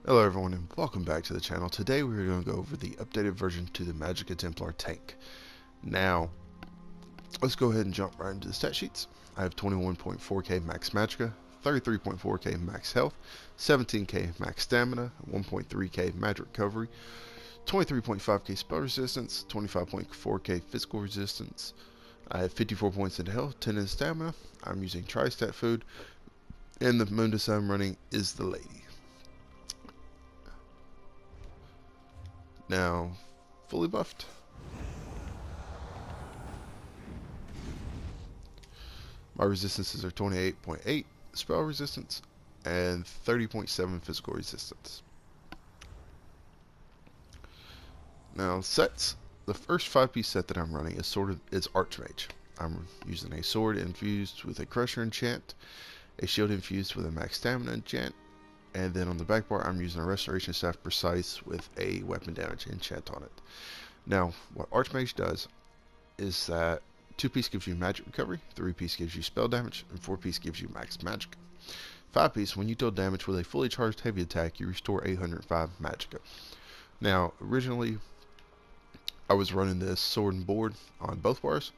Hello everyone and welcome back to the channel. Today we're going to go over the updated version to the Magicka Templar tank. Now, let's go ahead and jump right into the stat sheets. I have 21.4k max Magicka, 33.4k max health, 17k max stamina, 1.3k magic recovery, 23.5k spell resistance, 25.4k physical resistance. I have 54 points in health, 10 in stamina. I'm using tri-stat food, and the Mundus I'm running is the Lady. Now, fully buffed. My resistances are 28.8 spell resistance and 30.7 physical resistance. Now, sets. The first 5-piece set that I'm running is Archmage. I'm using a sword infused with a Crusher enchant, a shield infused with a max stamina enchant, and then on the back bar I'm using a Restoration Staff Precise with a weapon damage enchant on it. Now, what Archmage does is that 2-piece gives you magic recovery, 3-piece gives you spell damage, and 4-piece gives you max magic. 5-piece, when you deal damage with a fully charged heavy attack, you restore 805 magicka. Now, originally, I was running this sword and board on both bars,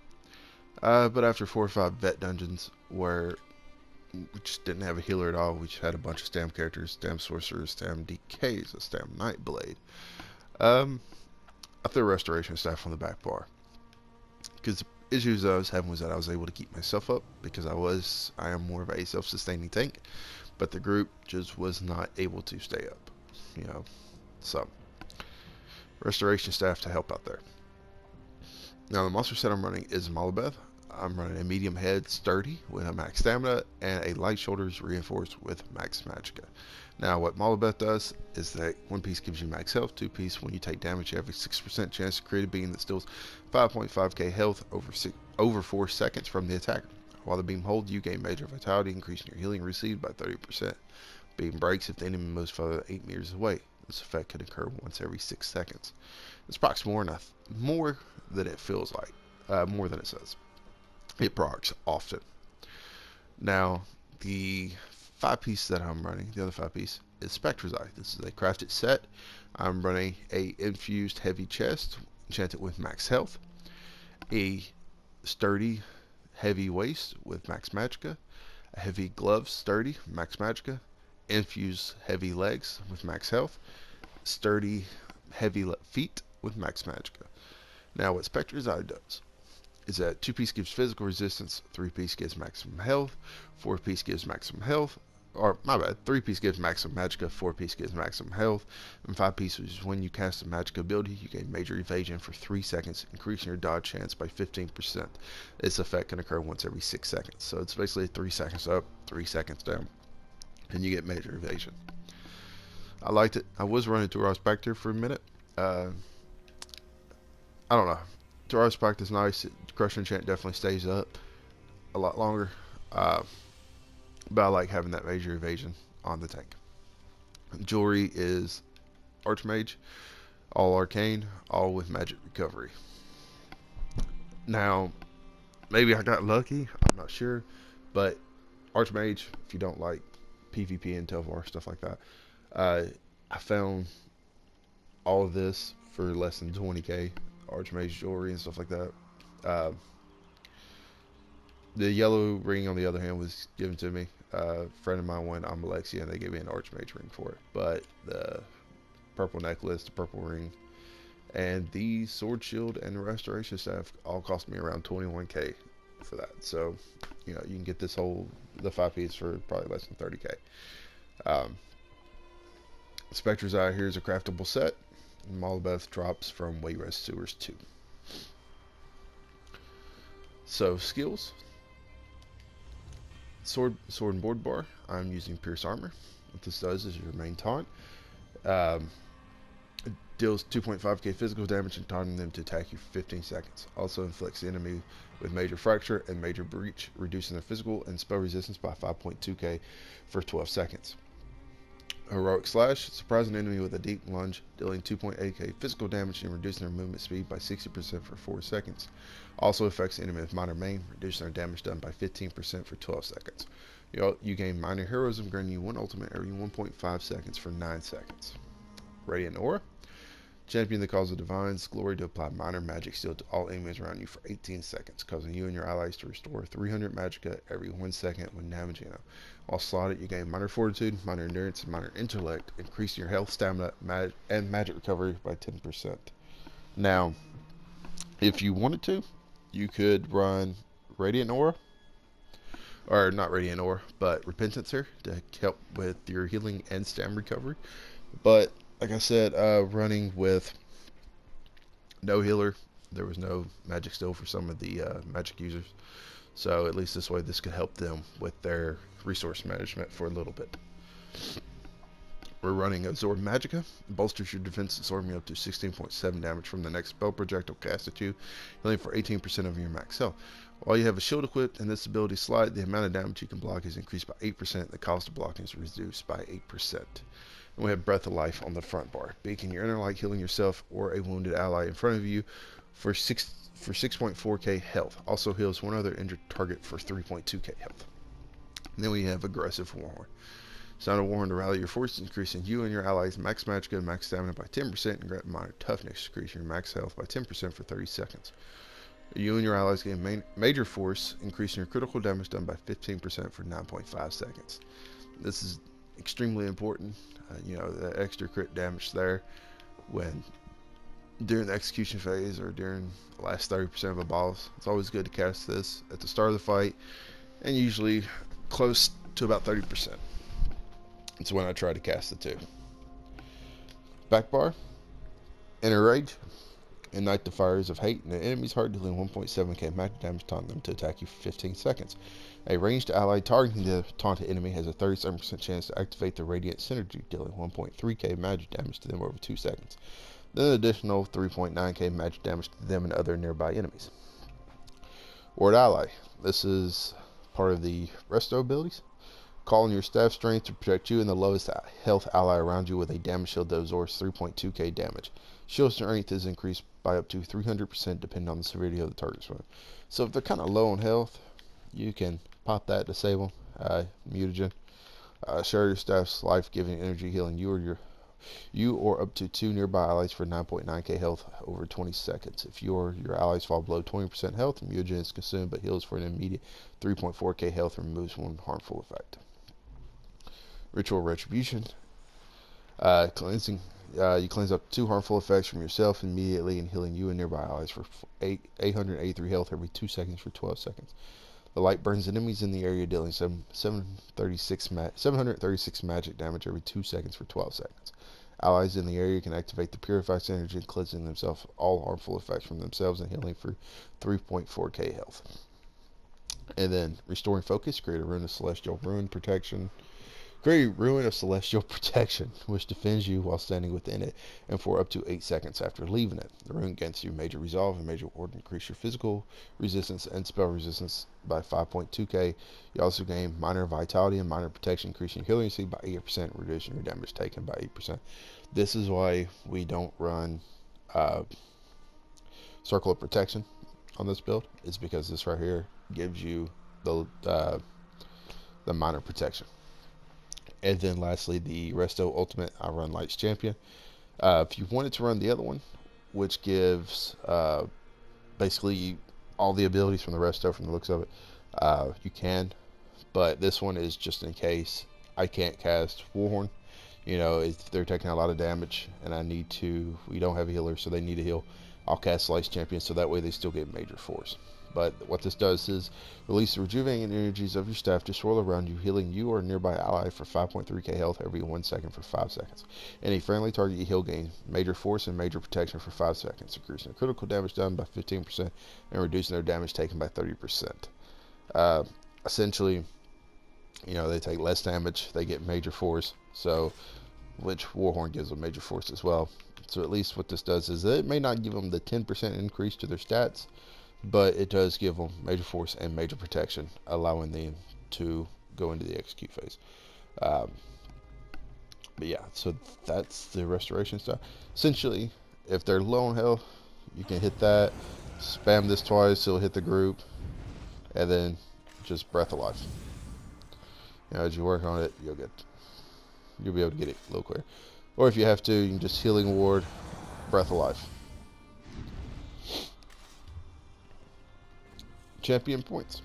but after 4 or 5 vet dungeons where we just didn't have a healer at all, we just had a bunch of stam characters, stam sorcerers, stam DKs, a stam nightblade. I threw Restoration Staff on the back bar, because the issues I was having was that I was able to keep myself up because I am more of a self-sustaining tank, but the group just was not able to stay up, so Restoration Staff to help out there. Now the monster set I'm running is Malabeth. I'm running a medium head sturdy with a max stamina and a light shoulders reinforced with max magicka. Now what Malabeth does is that 1-piece gives you max health, 2-piece when you take damage you have a 6% chance to create a beam that steals 5.5k health over 4 seconds from the attacker. While the beam holds, you gain major vitality, increasing your healing received by 30%. Beam breaks if the enemy moves further than 8 meters away. This effect can occur once every 6 seconds. It's procs more than it feels like, more than it says. It procs often. Now, the 5-piece that I'm running, the other 5-piece, is Spectre's Eye. This is a crafted set. I'm running a infused heavy chest, enchanted with max health, a sturdy heavy waist with max magicka, a heavy glove sturdy, max magicka, infused heavy legs with max health, sturdy heavy feet with max magicka. Now what Spectre's Eye does is that 2-piece gives physical resistance, 3-piece gives maximum health, 4-piece gives maximum health, or my bad, 3-piece gives maximum magicka, 4-piece gives maximum health, and 5-piece is when you cast a magicka ability, you gain major evasion for 3 seconds, increasing your dodge chance by 15%. This effect can occur once every 6 seconds, so it's basically 3 seconds up, 3 seconds down, and you get major evasion. I liked it. I was running Tauros Spectre for a minute. I don't know. Tauros Spectre is nice. Crusher enchant definitely stays up a lot longer, but I like having that major evasion on the tank. Jewelry is Archmage, all arcane, all with magic recovery. Now, maybe I got lucky, I'm not sure, but Archmage, if you don't like PvP and Telvar, stuff like that, I found all of this for less than 20k, Archmage jewelry and stuff like that. The yellow ring, on the other hand, was given to me. A friend of mine went on Alexia, and they gave me an Archmage ring for it. But the purple necklace, the purple ring, and the sword shield and the restoration staff all cost me around 21k for that. So, you can get the 5-piece for probably less than 30k. Spectre's Eye here is a craftable set. Malabeth drops from Wayrest Sewers 2. So skills. Sword and board bar. I'm using Pierce Armor. What this does is your main taunt. It deals 2.5k physical damage and taunting them to attack you for 15 seconds. Also inflicts the enemy with major fracture and major breach, reducing their physical and spell resistance by 5.2k for 12 seconds. Heroic Slash, surprise an enemy with a deep lunge, dealing 2.8k physical damage and reducing their movement speed by 60% for 4 seconds. Also affects the enemy with minor maim, reducing their damage done by 15% for 12 seconds. You gain minor heroism, granting you 1 ultimate every 1.5 seconds for 9 seconds. Radiant Aura. Champion the cause of Divine's glory to apply minor magic steal to all enemies around you for 18 seconds, causing you and your allies to restore 300 magicka every 1 second when damaging them. While slotted, you gain minor fortitude, minor endurance, and minor intellect, increasing your health, stamina, and magic recovery by 10%. Now, if you wanted to, you could run Radiant Aura, or not Radiant Aura, but Repentancer to help with your healing and stamina recovery. But like I said, running with no healer, there was no magic steal for some of the magic users. So at least this way, this could help them with their resource management for a little bit. We're running Absorb Magicka. Bolsters your defense, absorbing up to 16.7 damage from the next spell projectile cast at you, healing for 18% of your max health. While you have a shield equipped and this ability slide, the amount of damage you can block is increased by 8%. The cost of blocking is reduced by 8%. And we have Breath of Life on the front bar. Beacon your inner light, healing yourself or a wounded ally in front of you for 6.4k health. Also heals one other injured target for 3.2k health. And then we have Aggressive Warhorn. Sound a Warhorn to rally your forces, increasing you and your allies' max magicka and max stamina by 10%, and grant minor toughness, increasing your max health by 10% for 30 seconds. You and your allies gain major force, increasing your critical damage done by 15% for 9.5 seconds. This is extremely important. The extra crit damage there when during the execution phase or during the last 30% of a boss. It's always good to cast this at the start of the fight, and usually close to about 30%. It's when I try to cast the two. Back bar, Inner Rage. Ignite the fires of hate in the enemy's heart, dealing 1.7k magic damage, taunting them to attack you for 15 seconds. A ranged ally targeting the taunted enemy has a 37% chance to activate the Radiant Synergy, dealing 1.3k magic damage to them over 2 seconds. Then an additional 3.9k magic damage to them and other nearby enemies. Ward Ally. This is part of the resto abilities. Call on your staff strength to protect you and the lowest health ally around you with a damage shield that absorbs 3.2k damage. Shield strength is increased by up to 300% depending on the severity of the target's wound. So if they're kind of low on health, you can pop that to save them. Mutagen. Share your staff's life-giving energy, healing you or up to 2 nearby allies for 9.9k health over 20 seconds. If your allies fall below 20% health, mutagen is consumed but heals for an immediate 3.4k health and removes one harmful effect. Ritual Retribution. Cleansing. You cleanse up 2 harmful effects from yourself immediately and healing you and nearby allies for 883 health every 2 seconds for 12 seconds. The light burns enemies in the area, dealing 736 magic damage every 2 seconds for 12 seconds. Allies in the area can activate the Purify Synergy, cleansing themselves all harmful effects from themselves and healing for 3.4k health. And then Restoring Focus. Create a Rune of Celestial Ruin Protection. Create a Ruin of Celestial Protection, which defends you while standing within it, and for up to 8 seconds after leaving it. The rune grants you major resolve and major ward, increase your physical resistance and spell resistance by 5.2k. You also gain minor vitality and minor protection, increasing your healing speed by 8%, reducing your damage taken by 8%. This is why we don't run Circle of Protection on this build. It's because this right here gives you the minor protection. And then lastly, the Resto Ultimate, I run Lights Champion. If you wanted to run the other one, which gives basically all the abilities from the Resto from the looks of it, you can. But this one is just in case I can't cast Warhorn. If they're taking a lot of damage and we don't have a healer, so they need a heal, I'll cast Lights Champion so that way they still get major force. But what this does is release the rejuvenating energies of your staff to swirl around you, healing you or a nearby ally for 5.3k health every 1 second for 5 seconds. Any friendly target you heal gain major force and major protection for 5 seconds, increasing their critical damage done by 15% and reducing their damage taken by 30%. Essentially, they take less damage, they get major force, which Warhorn gives them major force as well. So at least what this does is it may not give them the 10% increase to their stats, but it does give them major force and major protection, allowing them to go into the execute phase. But yeah, so that's the restoration stuff. Essentially, if they're low on health, you can hit that, spam this twice, it'll hit the group, and then just Breath of Life. You know, as you work on it, you'll be able to get it a little clearer. Or if you have to, you can just Healing Ward, Breath of Life. Champion points.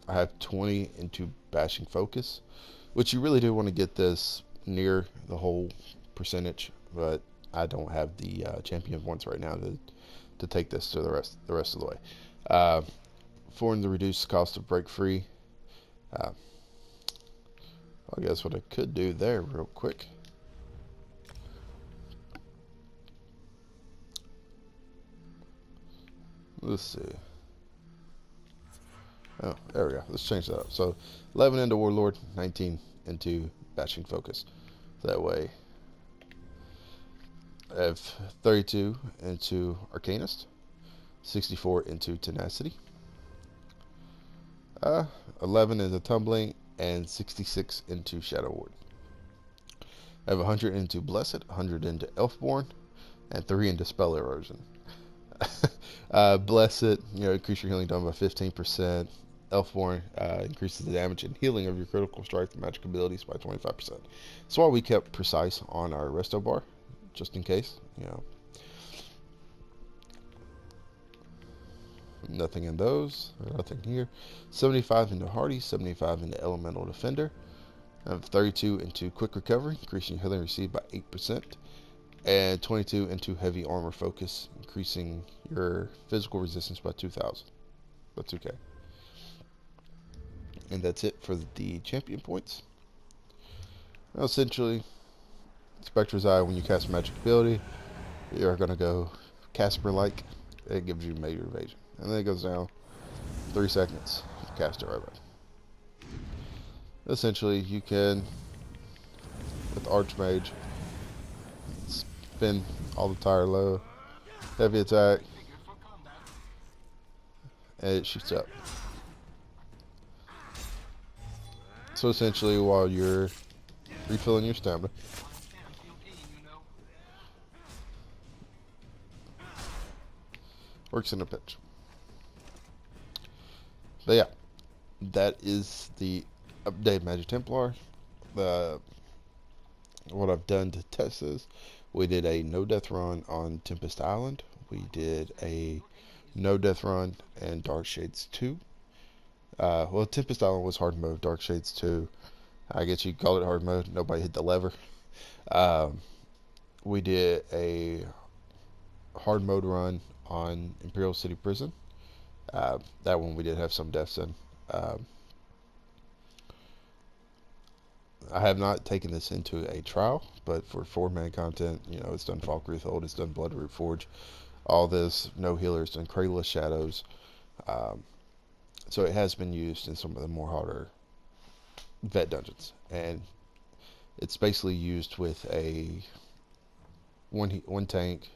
I have 20 into Bashing Focus, which you really do want to get this near the whole percentage, but I don't have the champion points right now to take this to the rest of the way. 4 in the reduced cost of Break Free. I guess what I could do there real quick. Let's see. Oh, there we go. Let's change that up. So 11 into Warlord, 19 into Bashing Focus. That way I have 32 into Arcanist, 64 into Tenacity, 11 into Tumbling, and 66 into Shadow Ward. I have 100 into Blessed, 100 into Elfborn, and 3 into Spell Erosion. Blessed, increase your healing done by 15%. Elfborn increases the damage and healing of your critical strike and magic abilities by 25%. That's why we kept Precise on our resto bar, just in case. Nothing in those, nothing here. 75 into Hardy, 75 into Elemental Defender. I have 32 into Quick Recovery, increasing your healing received by 8%. And 22 into Heavy Armor Focus, increasing your physical resistance by 2,000. By 2k. And that's it for the champion points. Now, essentially, Spectre's Eye, when you cast a magic ability, you're going to go Casper-like. It gives you major evasion. And then it goes down 3 seconds. Cast it right back. Essentially, you can, with Archmage, spin all the tire low, heavy attack, and it shoots up. So essentially, while you're refilling your stamina, works in a pinch. But yeah, that is the updated Magic Templar. What I've done to test this, we did a no-death run on Tempest Island. We did a no-death run in Dark Shades 2. Well, Tempest Island was hard mode. Dark Shades 2, I guess you could call it hard mode. Nobody hit the lever. We did a hard mode run on Imperial City Prison. That one we did have some deaths in. I have not taken this into a trial, but for 4-man content, it's done Falkreath Hold, it's done Bloodroot Forge, all this, no healers, done Cradle Shadows. So it has been used in some of the more harder vet dungeons, and it's basically used with a one tank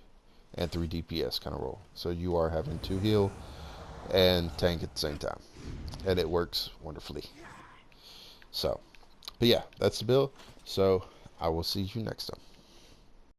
and 3 DPS kind of roll. So you are having 2 heal and tank at the same time, and it works wonderfully. So, but yeah, that's the build. So I will see you next time.